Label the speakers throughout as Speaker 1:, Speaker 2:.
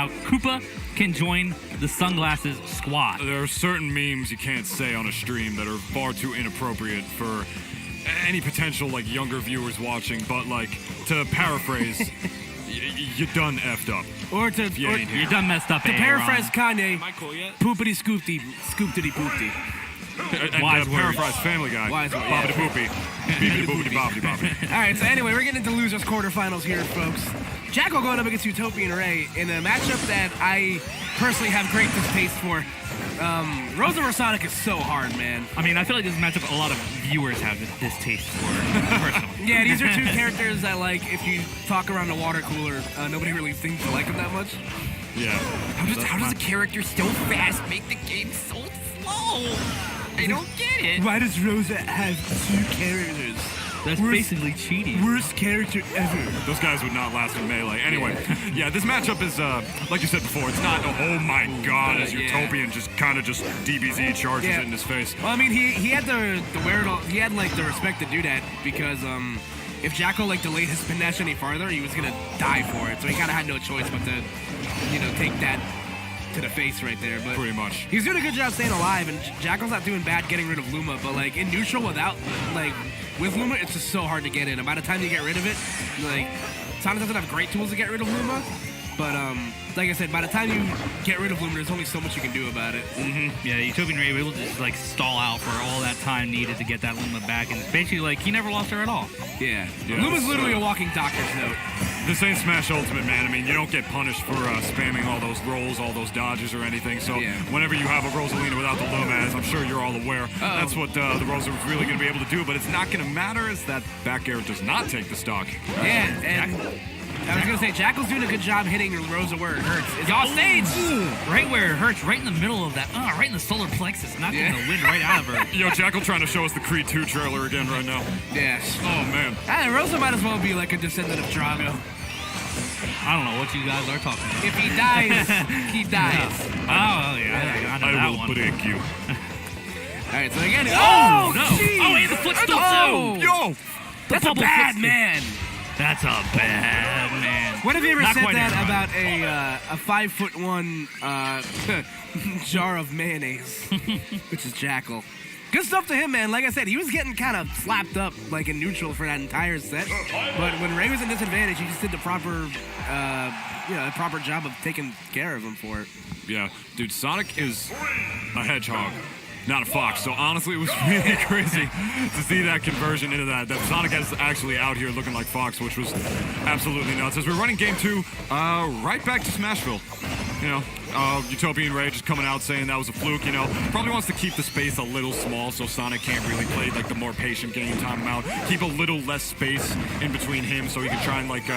Speaker 1: Now, Koopa can join the sunglasses squad.
Speaker 2: There are certain memes you can't say on a stream that are far too inappropriate for any potential like younger viewers watching, but like to paraphrase, you done effed up.
Speaker 3: Or to
Speaker 1: You done messed up.
Speaker 3: to paraphrase Kanye,
Speaker 4: Am I cool yet?
Speaker 3: poopity scoopty, scoopty poopty.
Speaker 2: And
Speaker 1: Wise
Speaker 2: paraphrase Family Guy.
Speaker 3: Wise words,
Speaker 2: Bobbity boopy. Beepity boopity boppity boppity.
Speaker 3: All right, so anyway, we're getting into losers quarterfinals here, folks. Jakal going up against UtopianRay in a matchup that I personally have great distaste for. Rosa vs. Sonic is so hard, man.
Speaker 1: I mean, I feel like this matchup a lot of viewers have this taste for, personally.
Speaker 3: Yeah, these are two characters that, like, if you talk around the water cooler, nobody really seems to like them that much.
Speaker 2: Yeah.
Speaker 4: How does a character so fast make the game so slow? I don't get it.
Speaker 3: Why does Rosa have two characters?
Speaker 1: That's basically cheating.
Speaker 3: Worst character ever.
Speaker 2: Those guys would not last in Melee. Anyway, yeah, this matchup is, like you said before, it's not, oh my god, as Utopian just kind of just DBZ charges it in his face.
Speaker 3: Well, I mean, he had the wherewithal, he had, like, the respect to do that because, if Jakal, like, delayed his spin dash any farther, he was gonna die for it. So he kind of had no choice but to, you know, take that to the face right there. But
Speaker 2: Pretty much.
Speaker 3: he's doing a good job staying alive, and Jakal's not doing bad getting rid of Luma, but, like, in neutral without, like, with Luma, it's just so hard to get in. And by the time you get rid of it, like, Sonic doesn't have great tools to get rid of Luma, but, like I said, by the time you get rid of Luma, there's only so much you can do about it.
Speaker 1: Yeah, UtopianRay was able to just, like, stall out for all that time needed to get that Luma back, and it's basically like he never lost her at all.
Speaker 3: Yeah.
Speaker 2: Yeah,
Speaker 3: Luma's
Speaker 2: it's,
Speaker 3: literally a walking doctor's note.
Speaker 2: This ain't Smash Ultimate, man. I mean, you don't get punished for spamming all those rolls, all those dodges or anything. So whenever you have a Rosalina without the Luma, as I'm sure you're all aware, that's what the Rosa was really going to be able to do. But it's not going to matter as that back air does not take the stock.
Speaker 3: Yeah, and I was going to say, Jakal's doing a good job hitting Rosa where it hurts. It's off stage!
Speaker 1: Right where it hurts, right in the middle of that, right in the solar plexus, knocking the wind right out of her.
Speaker 2: Yo, Jakal trying to show us the Creed 2 trailer again right now.
Speaker 3: Yeah.
Speaker 2: Oh, man.
Speaker 3: Rosa might as well be like a descendant of Drago.
Speaker 1: I don't know what you guys are talking about.
Speaker 3: If he dies, he dies.
Speaker 1: Oh, yeah, I know
Speaker 2: I
Speaker 1: that
Speaker 2: will
Speaker 1: one.
Speaker 2: break you.
Speaker 3: All right, so again,
Speaker 1: Oh, no.
Speaker 3: geez.
Speaker 1: Oh, and the footstool,
Speaker 3: Oh,
Speaker 1: too.
Speaker 2: Yo!
Speaker 3: that's a
Speaker 1: bubble
Speaker 3: bad
Speaker 1: footstool.
Speaker 3: man.
Speaker 1: That's a bad man.
Speaker 3: When have you ever
Speaker 1: Not
Speaker 3: said
Speaker 1: quite
Speaker 3: that
Speaker 1: everybody.
Speaker 3: about a 5'1" jar of mayonnaise, which is Jakal? Good stuff to him, man. Like I said, he was getting kind of slapped up, like in neutral for that entire set. But when Ray was in disadvantage, he just did the proper, proper job of taking care of him for it.
Speaker 2: Yeah, dude, Sonic is a hedgehog, not a fox. So honestly, it was really crazy to see that conversion into that Sonic is actually out here looking like Fox, which was absolutely nuts. As we're running game 2, right back to Smashville. You know, UtopianRay just coming out saying that was a fluke, you know. Probably wants to keep the space a little small so Sonic can't really play like the more patient game, time him out. Keep a little less space in between him so he can try and like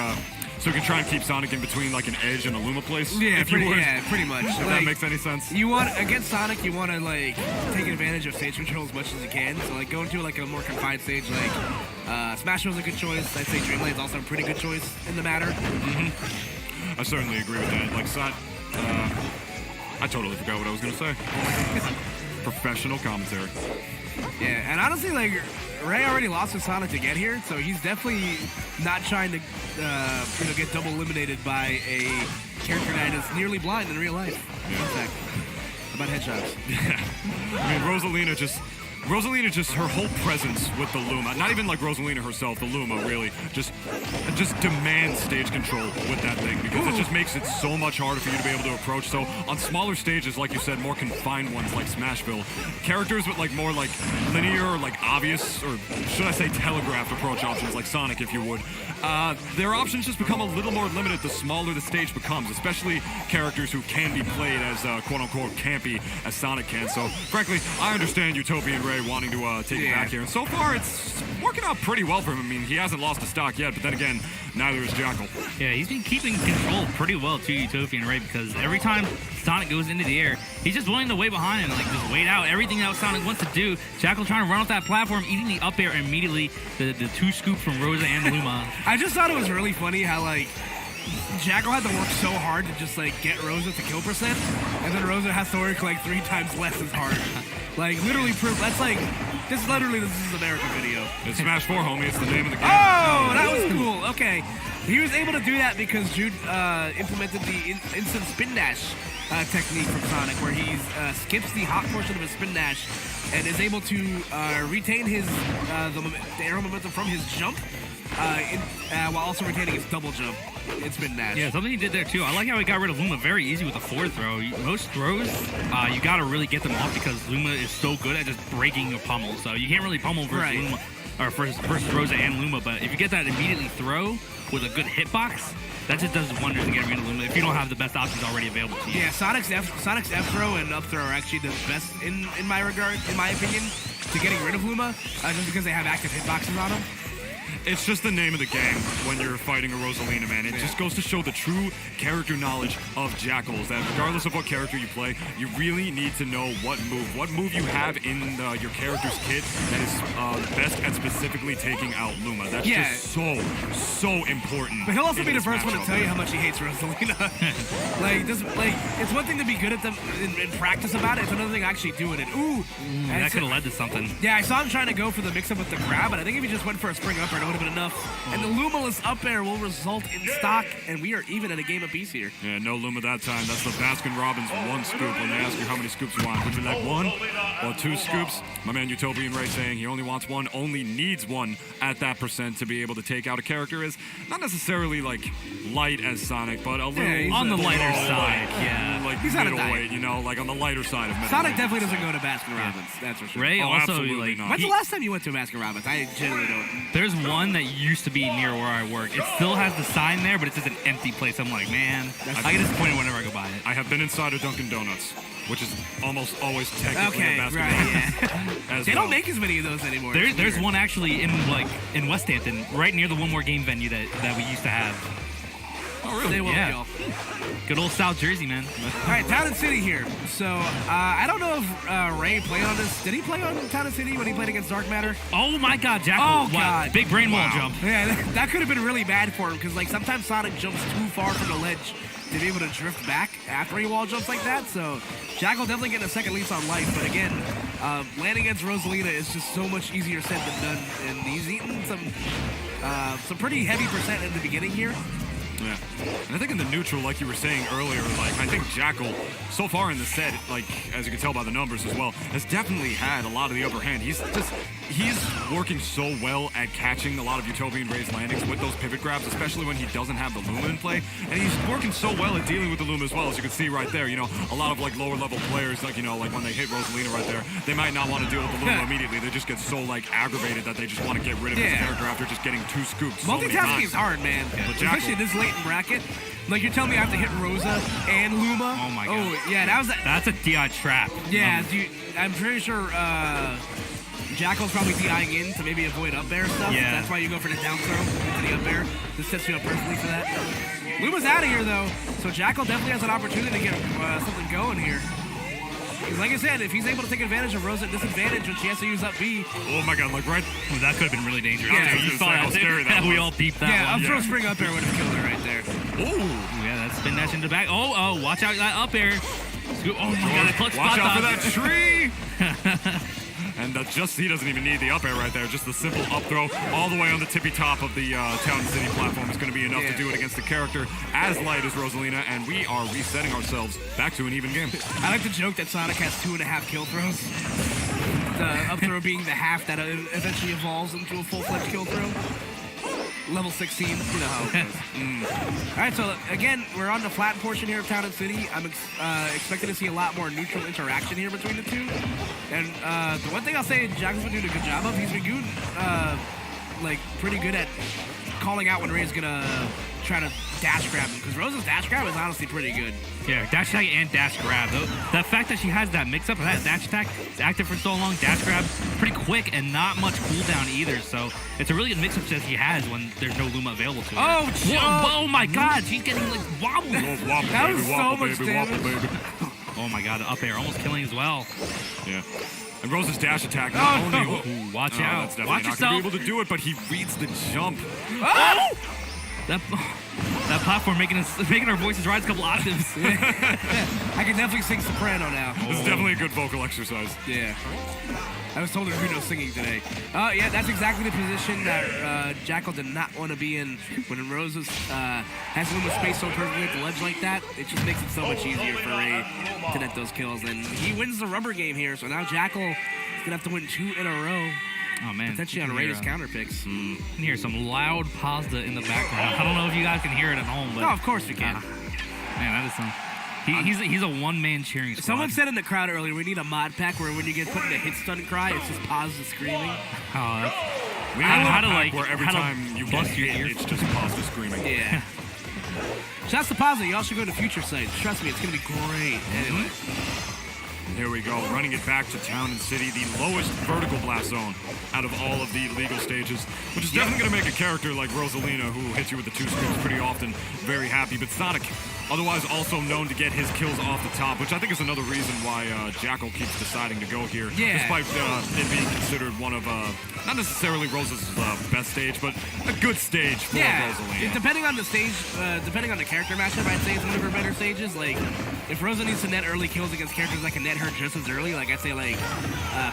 Speaker 2: so he can try and keep Sonic in between like an edge and a Luma place.
Speaker 3: Yeah,
Speaker 2: if you would.
Speaker 3: pretty much.
Speaker 2: If that makes any sense.
Speaker 3: You want against Sonic, you want to like take advantage of stage control as much as you can. So like going to like a more confined stage, like Smashville's a good choice. I'd say Dreamland's also a pretty good choice in the matter.
Speaker 2: I certainly agree with that. Like, I totally forgot what I was gonna say. Professional commentary.
Speaker 3: Yeah, and honestly, like Ray already lost to Sonic to get here, so he's definitely not trying to, get double eliminated by a character that is nearly blind in real life.
Speaker 2: Yeah.
Speaker 3: In fact, about headshots.
Speaker 2: Yeah. I mean, Rosalina just her whole presence with the Luma, not even like Rosalina herself, the Luma really, just demands stage control with that thing because it just makes it so much harder for you to be able to approach. So on smaller stages, like you said, more confined ones like Smashville, characters with like more like linear or like obvious, or should I say telegraphed approach options like Sonic, if you would, their options just become a little more limited the smaller the stage becomes, especially characters who can be played as quote-unquote campy as Sonic can. So frankly, I understand UtopianRay wanting to take it back here, and so far it's working out pretty well for him. I mean, he hasn't lost a stock yet, but then again, neither is Jakal.
Speaker 1: Yeah, he's been keeping control pretty well to UtopianRay because every time Sonic goes into the air, he's just willing to wait behind and like just wait out everything that Sonic wants to do. Jakal trying to run off that platform, eating the up air immediately, the two scoops from Rosa and Luma.
Speaker 3: I just thought it was really funny how like Jakal had to work so hard to just like get Rosa to kill %, and then Rosa has to work like 3 times less as hard. Like literally proof. That's like this is America video.
Speaker 2: It's Smash 4, homie. It's the name of the game.
Speaker 3: Oh, that was cool. Okay. He was able to do that because Jude implemented the instant spin dash technique from Sonic, where he skips the hot portion of his spin dash and is able to retain his the aero momentum from his jump, while also retaining his double jump in spin dash.
Speaker 1: Yeah, something he did there too. I like how he got rid of Luma very easy with a forward throw. Most throws, you got to really get them off because Luma is so good at just breaking a pummel. So you can't really pummel versus Luma, or versus Rosa and Luma. But if you get that immediately throw with a good hitbox, that just does wonders to get rid of Luma if you don't have the best options already available to you.
Speaker 3: Yeah, Sonic's F throw and up throw are actually the best in my regard, in my opinion, to getting rid of Luma, just because they have active hitboxes on them.
Speaker 2: It's just the name of the game when you're fighting a Rosalina, man. It just goes to show the true character knowledge of Jakal, that regardless of what character you play, you really need to know what move you have in your character's kit that is best at specifically taking out Luma. That's just so important.
Speaker 3: But he'll also be the first one to tell you how much he hates Rosalina. It's one thing to be good at them in practice about it. It's another thing actually doing it. Ooh,
Speaker 1: that could have led to something.
Speaker 3: Yeah, I saw him trying to go for the mix-up with the grab, but I think if he just went for a spring upper, it would have been enough. And the Luma-less up air will result in stock, and we are even at a game apiece here.
Speaker 2: Yeah, no Luma that time. That's the Baskin-Robbins one scoop. When they ask you how many scoops you want, would you like one or two scoops? My man UtopianRay saying he only wants one, only needs one at that percent to be able to take out a character is not necessarily like light as Sonic, but a little
Speaker 1: on the lighter side. Yeah,
Speaker 2: like
Speaker 3: he's
Speaker 2: middleweight, you know, like on the lighter side of middleweight.
Speaker 3: Sonic definitely doesn't go to Baskin-Robbins. That's for sure.
Speaker 1: Ray also
Speaker 2: absolutely not.
Speaker 3: When's the last time you went to Baskin-Robbins? I genuinely don't.
Speaker 1: There's one that used to be near where I work. It still has the sign there, but it's just an empty place. I'm like, man, I get disappointed whenever I go by it.
Speaker 2: I have been inside of Dunkin' Donuts, which is almost always technically a Baskin-Robbins.
Speaker 3: Right, yeah. They don't make as many of those anymore.
Speaker 1: There's one actually in West Hampton, right near the One More Game venue that we used to have.
Speaker 2: Oh, really?
Speaker 3: They will,
Speaker 1: Yeah. Good old South Jersey, man.
Speaker 3: All right, Town and City here. So, I don't know if Ray played on this. Did he play on Town and City when he played against Dark Matter?
Speaker 1: Oh my God, Jakal!
Speaker 3: Oh, God.
Speaker 1: Big brain wall jump.
Speaker 3: Yeah, that could have been really bad for him because, like, sometimes Sonic jumps too far from the ledge to be able to drift back after he wall jumps like that. So, Jakal definitely getting a second lease on life. But again, landing against Rosalina is just so much easier said than done. And he's eaten some pretty heavy percent in the beginning here.
Speaker 2: Yeah. And I think in the neutral, like you were saying earlier, like I think Jakal, so far in the set, like as you can tell by the numbers as well, has definitely had a lot of the upper hand. He's working so well at catching a lot of UtopianRay's landings with those pivot grabs, especially when he doesn't have the Luma in play. And he's working so well at dealing with the Luma as well, as you can see right there. You know, a lot of like lower level players, like, you know, like when they hit Rosalina right there, they might not want to deal with the Luma immediately. They just get so like aggravated that they just want to get rid of his character after just getting two scoops.
Speaker 3: Multitasking is hard, man. Especially in this late bracket. Like, you're telling me I have to hit Rosa and Luma?
Speaker 1: Oh my God.
Speaker 3: Oh, yeah,
Speaker 1: that's a DI trap.
Speaker 3: Yeah, dude, I'm pretty sure Jakal's probably DIing in to maybe avoid up air stuff.
Speaker 1: Yeah.
Speaker 3: That's why you go for the down throw into the up air. This sets you up perfectly for that. Luma's out of here, though, so Jakal definitely has an opportunity to get something going here. Because like I said, if he's able to take advantage of Rosa at disadvantage when she has to use up B.
Speaker 2: Oh my God, like right.
Speaker 1: Well, that could have been really dangerous.
Speaker 3: Yeah,
Speaker 1: you saw
Speaker 2: how scary that
Speaker 1: we
Speaker 2: was.
Speaker 1: all beeped that
Speaker 3: Yeah,
Speaker 1: one.
Speaker 3: up throw spring up air would have killed her right there.
Speaker 2: Oh,
Speaker 1: Yeah, that's spin dash in the back. Oh, watch out that up air. Oh my God, clutch
Speaker 2: watch
Speaker 1: spot
Speaker 2: out for
Speaker 1: dodge.
Speaker 2: that tree. And he doesn't even need the up air right there. Just the simple up throw all the way on the tippy top of the Town City platform is going to be enough to do it against the character as light as Rosalina, and we are resetting ourselves back to an even game.
Speaker 3: I like to joke that Sonic has 2.5 kill throws. The up throw being the half that eventually evolves into a full-fledged kill throw. Level 16, you know how it goes. All right, so again, we're on the flat portion here of Town and City. I'm expecting to see a lot more neutral interaction here between the two. And the one thing I'll say Jakal's been doing a good job of, he's been good, like pretty good at calling out when Ray's gonna try to dash grab him, because Rosa's dash grab is honestly pretty good.
Speaker 1: Yeah, dash attack and dash grab. The fact that she has that mix-up of that dash attack, it's active for so long, dash grab, pretty quick and not much cooldown either. So it's a really good mix-up that he has when there's no Luma available to her. Oh my God, she's getting like wobbled.
Speaker 3: That was so much damage.
Speaker 1: Oh my God, the up air almost killing as well.
Speaker 2: Yeah. And Rosa's dash attack not only...
Speaker 1: Ooh, watch out.
Speaker 2: That's definitely
Speaker 1: Watch
Speaker 2: not
Speaker 1: yourself.
Speaker 2: going to be able to do it, but he reads the jump.
Speaker 1: Oh! That, That platform making our voices rise a couple octaves.
Speaker 3: I can definitely sing soprano now.
Speaker 2: This is definitely a good vocal exercise.
Speaker 3: Yeah. I was told there's no singing today. Yeah, that's exactly the position that Jakal did not want to be in when Rose has Luma spaced so perfectly at the ledge like that. It just makes it so much easier for Ray to net those kills. And he wins the rubber game here, so now Jakal is going to have to win 2 in a row.
Speaker 1: Oh, man.
Speaker 3: Potentially on Ray's counter picks.
Speaker 1: You can hear some loud pasta in the background. I don't know if you guys can hear it at home, but...
Speaker 3: No, of course we can.
Speaker 1: Man, that is some... He's a one-man cheering squad.
Speaker 3: Someone said in the crowd earlier, we need a mod pack where when you get put in a hit stun cry, it's just pause the screaming.
Speaker 1: Oh,
Speaker 2: We need a
Speaker 1: how to,
Speaker 2: pack
Speaker 1: like,
Speaker 2: where every
Speaker 1: how to
Speaker 2: time you
Speaker 1: bust
Speaker 2: get
Speaker 1: your
Speaker 2: hit,
Speaker 1: ears.
Speaker 2: it's just pasta screaming.
Speaker 3: Yeah. Shouts to Pazza. Y'all should go to future sites. Trust me, it's going to be great. Anyway.
Speaker 2: Here we go, running it back to Town and City, the lowest vertical blast zone out of all of the legal stages, which is definitely going to make a character like Rosalina, who hits you with the 2 screens pretty often, very happy. But Sonic, otherwise also known to get his kills off the top, which I think is another reason why Jakal keeps deciding to go here, despite it being considered one of, not necessarily Rosa's best stage, but a good stage for Rosalina.
Speaker 3: Depending on the stage, depending on the character matchup, I'd say it's one of her better stages. Like, if Rosa needs to net early kills against characters that can net her just as early, like I'd say like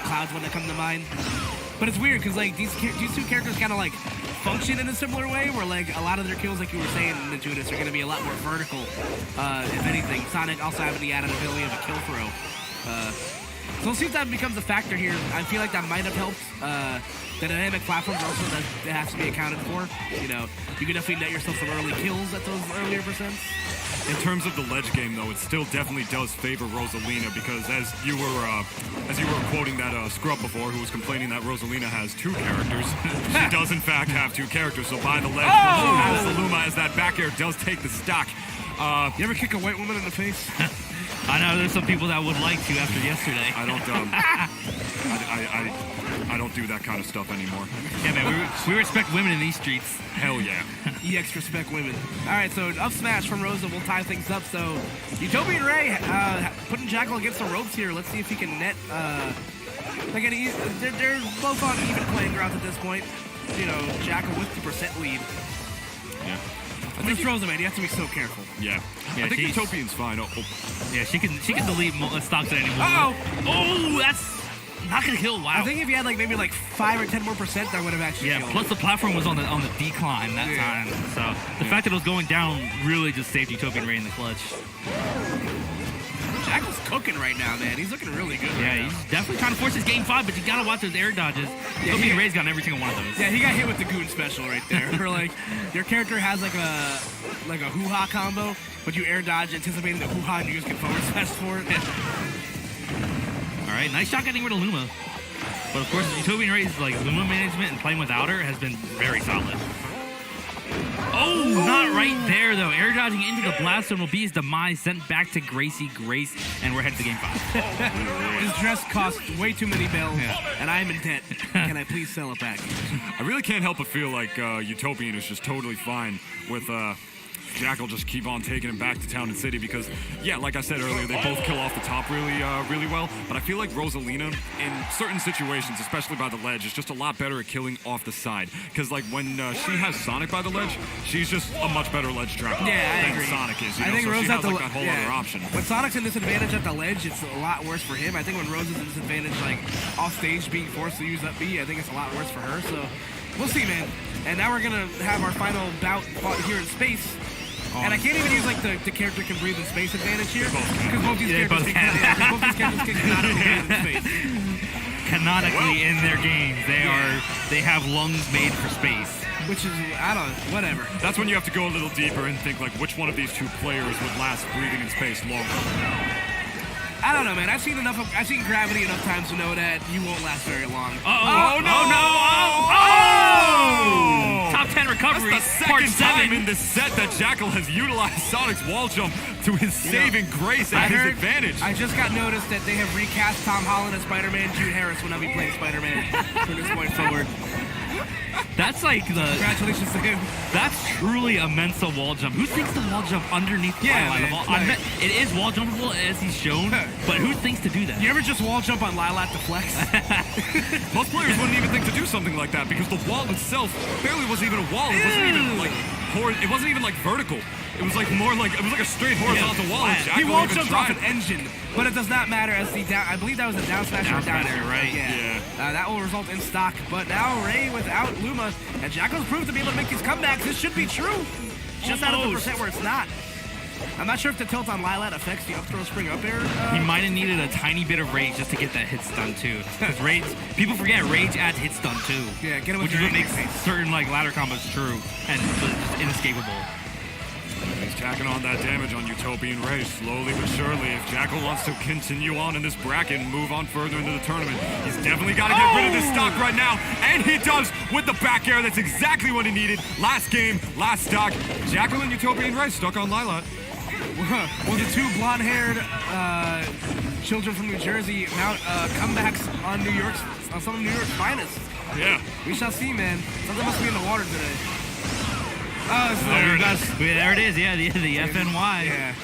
Speaker 3: Cloud's one that come to mind. But it's weird because like these 2 characters kind of like function in a similar way, where like a lot of their kills, like you were saying, Ninjudas, are going to be a lot more vertical. If anything, Sonic also having the added ability of a kill throw. So we'll see if that becomes a factor here. I feel like that might have helped. The dynamic platforms also that has to be accounted for. You know, you can definitely net yourself some early kills at those earlier percents.
Speaker 2: In terms of the ledge game, though, it still definitely does favor Rosalina because as you were quoting that scrub before, who was complaining that Rosalina has 2 characters, she does in fact have 2 characters. So by the ledge, as the Luma, as that back air does take the stock.
Speaker 3: You ever kick a white woman in the face?
Speaker 1: I know there's some people that would like to after yesterday.
Speaker 2: I don't. I don't do that kind of stuff anymore.
Speaker 1: Yeah, man, we respect women in these streets.
Speaker 2: Hell yeah.
Speaker 3: EX respect women. All right, so up smash from Rosa will tie things up. So UtopianRay putting Jakal against the ropes here. Let's see if he can net. They're both on even playing grounds at this point. You know, Jakal with the % lead.
Speaker 2: Yeah.
Speaker 3: I think Rosa, man, you have to be so careful.
Speaker 2: Yeah. I think Utopian's fine.
Speaker 1: Yeah, she can delete stocks at any moment. Oh, that's not gonna kill. Wow.
Speaker 3: I think if you had maybe 5 or 10 more %, that would have actually killed.
Speaker 1: Plus the platform was on the decline that time, so the fact that it was going down really just saved UtopianRay in the clutch.
Speaker 3: Jakal's cooking right now, man. He's looking really good.
Speaker 1: Yeah, he's definitely trying to force his game 5, but you gotta watch those air dodges. UtopianRay's gotten every single one of those.
Speaker 3: Yeah, he got hit with the goon special right there. Where your character has a hoo-ha combo, but you air dodge anticipating the hoo-ha and you just get forward smash for it.
Speaker 1: All right, nice shot getting rid of Luma. But of course, UtopianRay's Luma management and playing without her has been very solid. Oh, not right there, though. Air dodging into the blast zone will be his demise, sent back to Gracie Grace, and we're headed to game 5.
Speaker 3: His dress costs way too many bells, and I'm in debt. Can I please sell it back?
Speaker 2: I really can't help but feel like Utopian is just totally fine with Jakal just keep on taking him back to Town and City because, yeah, like I said earlier, they both kill off the top really well. But I feel like Rosalina, in certain situations, especially by the ledge, is just a lot better at killing off the side. Because, when she has Sonic by the ledge, she's just a much better ledge trapper than Sonic is.
Speaker 3: I think
Speaker 2: so
Speaker 3: Rose
Speaker 2: she has
Speaker 3: that
Speaker 2: whole other option.
Speaker 3: When Sonic's in disadvantage at the ledge, it's a lot worse for him. I think when Rose is in disadvantage, off stage, being forced to use up B, I think it's a lot worse for her. So we'll see, man. And now we're gonna have our final bout fought here in space. And I can't even use the character can breathe in space advantage here because both these characters can canonically breathe in space.
Speaker 1: Canonically in their games, they have lungs made for space.
Speaker 3: Which is whatever.
Speaker 2: That's when you have to go a little deeper and think which one of these 2 players would last breathing in space longer.
Speaker 3: I don't know, man. I've seen gravity enough times to know that you won't last very long.
Speaker 2: Oh no!
Speaker 1: Top 10 recovery.
Speaker 2: That's the second time in this set that Jakal has utilized Sonic's wall jump to his saving grace at his advantage.
Speaker 3: I just got noticed that they have recast Tom Holland as Spider-Man. Jude Harris will now be playing Spider-Man from this point forward.
Speaker 1: That's
Speaker 3: Congratulations to him.
Speaker 1: That's truly a Mensa wall jump. Who thinks the wall jump underneath the line of all? It is wall jumpable as he's shown, but who thinks to do that?
Speaker 3: You ever just wall jump on Lilac to flex?
Speaker 2: Most players wouldn't even think to do something like that because the wall itself barely was even a wall. It wasn't even it wasn't even like vertical. It was like more like, it was like a straight horizontal wall. and
Speaker 3: He
Speaker 2: Jakal
Speaker 3: wall
Speaker 2: even
Speaker 3: jumped off
Speaker 2: tried.
Speaker 3: an engine, but it does not matter as the down. I believe that was a down smash or down air,
Speaker 1: right?
Speaker 3: Yeah. That will result in stock. But now Ray without Luma, and Jakal's proved to be able to make these comebacks. This should be true. Just out of the percent where it's not. I'm not sure if the tilt on Lilat affects the up throw spring up air.
Speaker 1: He might have needed a tiny bit of rage just to get that hit stun too. Because rage, people forget rage adds hit stun too.
Speaker 3: Yeah, get him with
Speaker 1: which is
Speaker 3: your
Speaker 1: what makes
Speaker 3: aim.
Speaker 1: certain like ladder combos true and just inescapable.
Speaker 2: He's tacking on that damage on UtopianRay slowly but surely. If Jakal wants to continue on in this bracket and move on further into the tournament, he's definitely got to get rid of this stock right now. And he does with the back air. That's exactly what he needed. Last game, last stock. Jakal and UtopianRay stuck on Lilat.
Speaker 3: Well, the two blonde-haired children from New Jersey mount comebacks on some of New York's finest.
Speaker 2: Yeah.
Speaker 3: We shall see, man. Something must be in the water today.
Speaker 1: There it is. Yeah, the FNY.
Speaker 3: Yeah,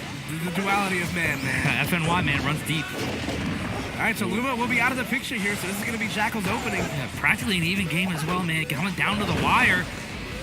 Speaker 3: the duality of man.
Speaker 1: FNY man runs deep.
Speaker 3: All right, so Luma will be out of the picture here, so this is going to be Jakal's opening.
Speaker 1: Yeah, practically an even game as well, man. Coming down to the wire.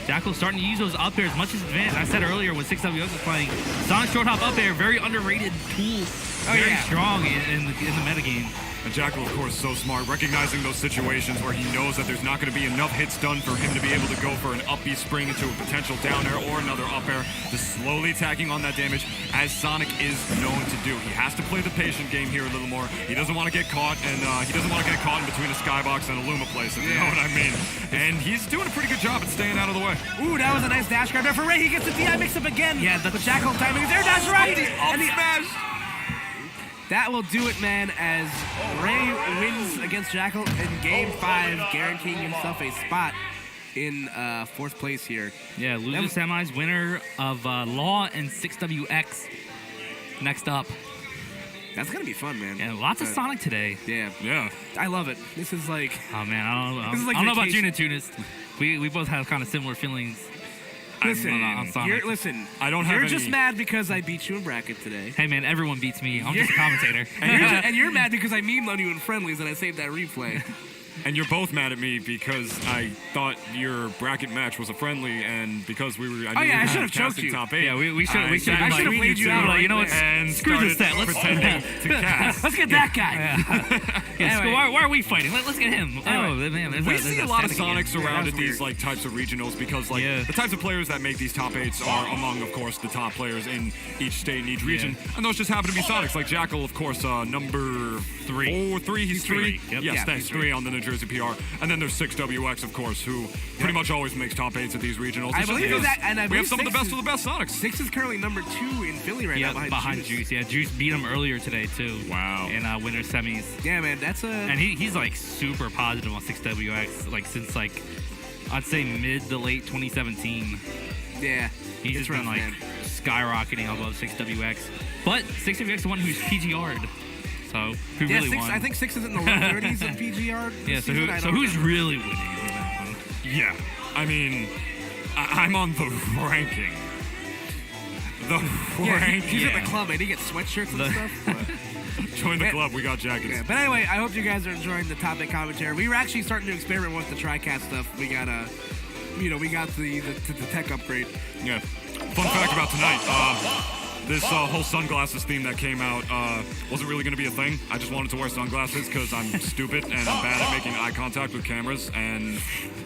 Speaker 1: Jakal's starting to use those up airs much as advanced. I said earlier when 6WX was playing, Sonic short hop up air, very underrated tool. Very strong in the metagame.
Speaker 2: And Jakal, of course, so smart, recognizing those situations where he knows that there's not going to be enough hits done for him to be able to go for an up B spring into a potential down air or another up air, just slowly tacking on that damage, as Sonic is known to do. He has to play the patient game here a little more. He doesn't want to get caught, and he doesn't want to get caught in between a skybox and a Luma place, if you know what I mean. And he's doing a pretty good job at staying out of the way.
Speaker 3: Ooh, that was a nice dash grab there for Ray. He gets the DI mix-up again. Yeah, but Jakal timing is there. That's right. And the smash. That will do it, man, as Ray wins against Jakal in Game 5, guaranteeing himself a spot in fourth place here.
Speaker 1: Yeah, loser semis, winner of Law and 6WX. Next up.
Speaker 3: That's going to be fun, man.
Speaker 1: Yeah, lots of Sonic today.
Speaker 2: Yeah.
Speaker 3: I love it. This is like...
Speaker 1: Oh, man, I don't know.
Speaker 3: This is like
Speaker 1: I don't know about
Speaker 3: vacation.
Speaker 1: Tunis. We both have kind of similar feelings.
Speaker 3: Listen,
Speaker 1: on Sonic.
Speaker 2: I don't have
Speaker 3: You're
Speaker 2: any...
Speaker 3: just mad because I beat you in bracket today.
Speaker 1: Hey, man, everyone beats me. I'm just a commentator.
Speaker 3: And you're mad because I memed on you in friendlies and I saved that replay.
Speaker 2: And you're both mad at me because I thought your bracket match was a friendly, and because we were...
Speaker 3: I should have choked you.
Speaker 2: Top 8.
Speaker 1: Yeah, we should
Speaker 3: I should have laid you out.
Speaker 1: Like, you know what?
Speaker 2: And
Speaker 1: Screw this set.
Speaker 2: started
Speaker 1: Let's
Speaker 2: pretending to cast.
Speaker 3: Let's get that guy.
Speaker 1: Anyway, why are we fighting? Let's get him. Oh, man.
Speaker 2: We see a lot of Sonics
Speaker 3: Yeah,
Speaker 2: around
Speaker 3: that
Speaker 2: at
Speaker 3: was
Speaker 2: these like types of regionals because like the types of players that make these top 8s are among, of course, the top players in each state and each region, and those just happen to be Sonics. Like Jakal, of course, number 3. He's 3.
Speaker 1: Yep.
Speaker 2: Yes,
Speaker 1: Yeah,
Speaker 2: thanks. 3 on the New Jersey PR, and then there's 6WX, of course, who pretty much always makes top 8s at these regionals.
Speaker 3: I
Speaker 2: It's just
Speaker 3: believe
Speaker 2: because
Speaker 3: that, and I
Speaker 2: we have
Speaker 3: believe
Speaker 2: some of the
Speaker 3: 6
Speaker 2: best of the best Sonics.
Speaker 3: 6 is currently number 2 in Philly right now behind
Speaker 1: Juice. Yeah, Juice beat him earlier today, too.
Speaker 2: Wow.
Speaker 1: In winter semis.
Speaker 3: Yeah, man, that's a...
Speaker 1: And he's like super positive on 6WX, like since like I'd say mid to late 2017.
Speaker 3: Yeah.
Speaker 1: He's just been like skyrocketing above 6WX. But 6WX is the one who's PGR'd. So who really won?
Speaker 3: I think 6 is in the low 30s of PGR.
Speaker 1: Yeah, so who's really winning in that one?
Speaker 2: Yeah, I mean, I'm on the ranking.
Speaker 3: He's at the club and he gets sweatshirts and stuff.
Speaker 2: Join the club, we got jackets.
Speaker 3: Yeah, but anyway, I hope you guys are enjoying the topic commentary. We were actually starting to experiment with the TriCast stuff. We got we got the tech upgrade.
Speaker 2: Yeah. Fun fact about tonight, this whole sunglasses theme that came out wasn't really going to be a thing. I just wanted to wear sunglasses because I'm stupid and I'm bad at making eye contact with cameras and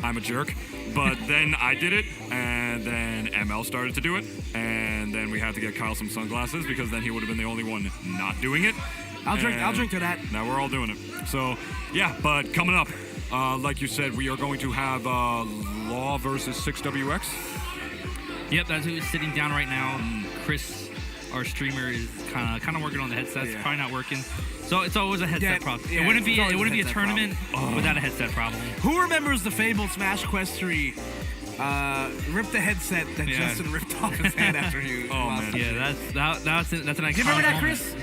Speaker 2: I'm a jerk. But then I did it, and then ML started to do it, and then we had to get Kyle some sunglasses because then he would have been the only one not doing it.
Speaker 3: I'll drink to that.
Speaker 2: Now we're all doing it. So, yeah, but coming up, like you said, we are going to have Law versus 6WX.
Speaker 1: Yep, that's who's sitting down right now. Chris, our streamer, is kind of working on the headsets.
Speaker 3: Yeah.
Speaker 1: Probably not working. So it's always a headset problem.
Speaker 3: Yeah,
Speaker 1: it wouldn't be
Speaker 3: it's always
Speaker 1: a
Speaker 3: headset
Speaker 1: tournament without a headset problem.
Speaker 3: Who remembers the fabled SmashQuest III? Rip the headset that Justin ripped off his head after he lost.
Speaker 2: Man.
Speaker 1: Yeah, that's an iconic
Speaker 3: Do you remember that,
Speaker 1: moment.
Speaker 3: Chris?